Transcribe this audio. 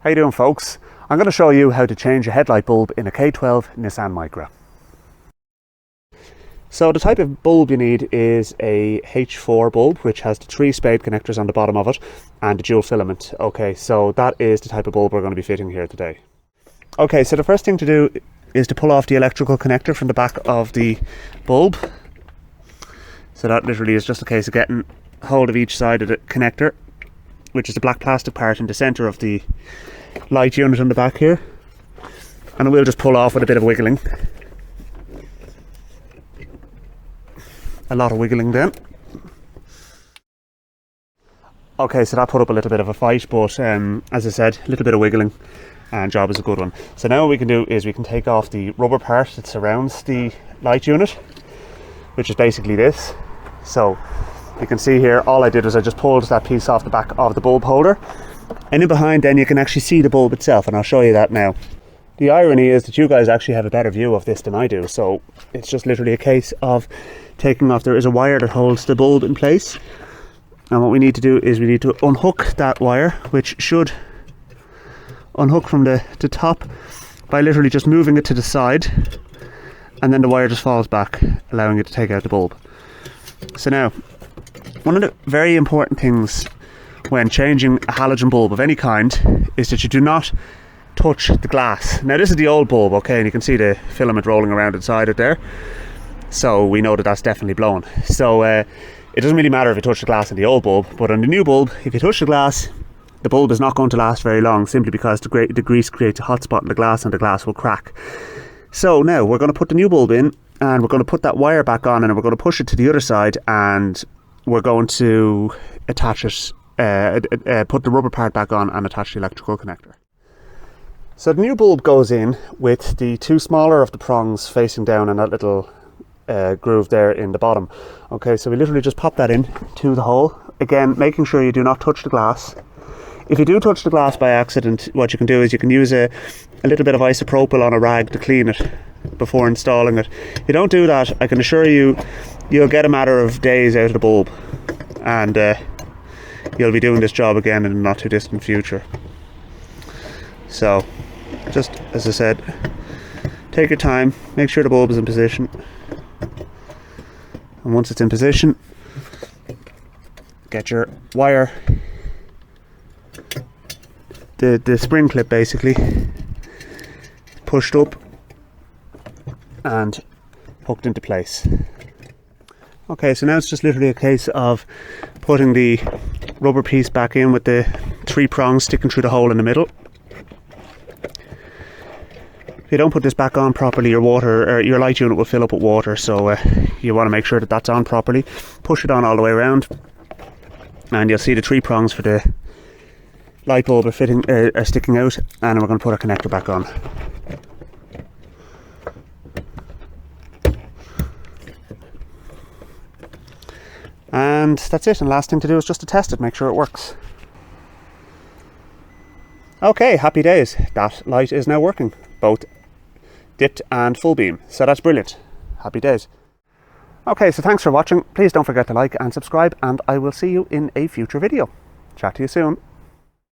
How you doing, folks? I'm going to show you how to change a headlight bulb in a K12 Nissan Micra. So the type of bulb you need is a H4 bulb, which has the 3 spade connectors on the bottom of it and the dual filament. Okay, so that is the type of bulb we're going to be fitting here today. Okay, so the first thing to do is to pull off the electrical connector from the back of the bulb. So that literally is just a case of getting hold of each side of the connector, which is the black plastic part in the centre of the light unit on the back here, and it will just pull off with a bit of wiggling. A lot of wiggling then. Okay, so that put up a little bit of a fight, but as I said, a little bit of wiggling and job is a good one. So now what we can do is we can take off the rubber part that surrounds the light unit, which is basically this. So you can see here, all I did was I just pulled that piece off the back of the bulb holder, and in behind then you can actually see the bulb itself, and I'll show you that now. The irony is that you guys actually have a better view of this than I do, so it's just literally a case of taking off. There is a wire that holds the bulb in place, and what we need to do is we need to unhook that wire, which should unhook from the top by literally just moving it to the side, and then the wire just falls back, allowing it to take out the bulb. So now, one of the very important things when changing a halogen bulb of any kind is that you do not touch the glass. Now this is the old bulb, okay, and you can see the filament rolling around inside it there, so we know that that's definitely blown. So it doesn't really matter if you touch the glass in the old bulb, but on the new bulb, if you touch the glass, the bulb is not going to last very long, simply because the grease creates a hot spot in the glass and the glass will crack. So now we're going to put the new bulb in, and we're going to put that wire back on, and we're going to push it to the other side, and we're going to attach it, put the rubber part back on and attach the electrical connector. So the new bulb goes in with the 2 smaller of the prongs facing down in that little groove there in the bottom. Okay, so we literally just pop that in to the hole, again making sure you do not touch the glass. If you do touch the glass by accident, what you can do is you can use a little bit of isopropyl on a rag to clean it before installing it. If you don't do that, I can assure you, you'll get a matter of days out of the bulb, and you'll be doing this job again in the not too distant future. So just as I said, take your time, make sure the bulb is in position, and once it's in position, get your wire, the spring clip basically, pushed up and hooked into place. Okay, so now it's just literally a case of putting the rubber piece back in with the 3 prongs sticking through the hole in the middle. If you don't put this back on properly, your light unit will fill up with water, so you want to make sure that that's on properly. Push it on all the way around, and you'll see the 3 prongs for the light bulb are sticking out, and we're going to put our connector back on. And that's it, and last thing to do is just to test it, make sure it works. Okay, happy days, that light is now working, both dipped and full beam, so that's brilliant. Happy days. Okay, so thanks for watching. Please don't forget to like and subscribe, and I will see you in a future video. Chat to you soon.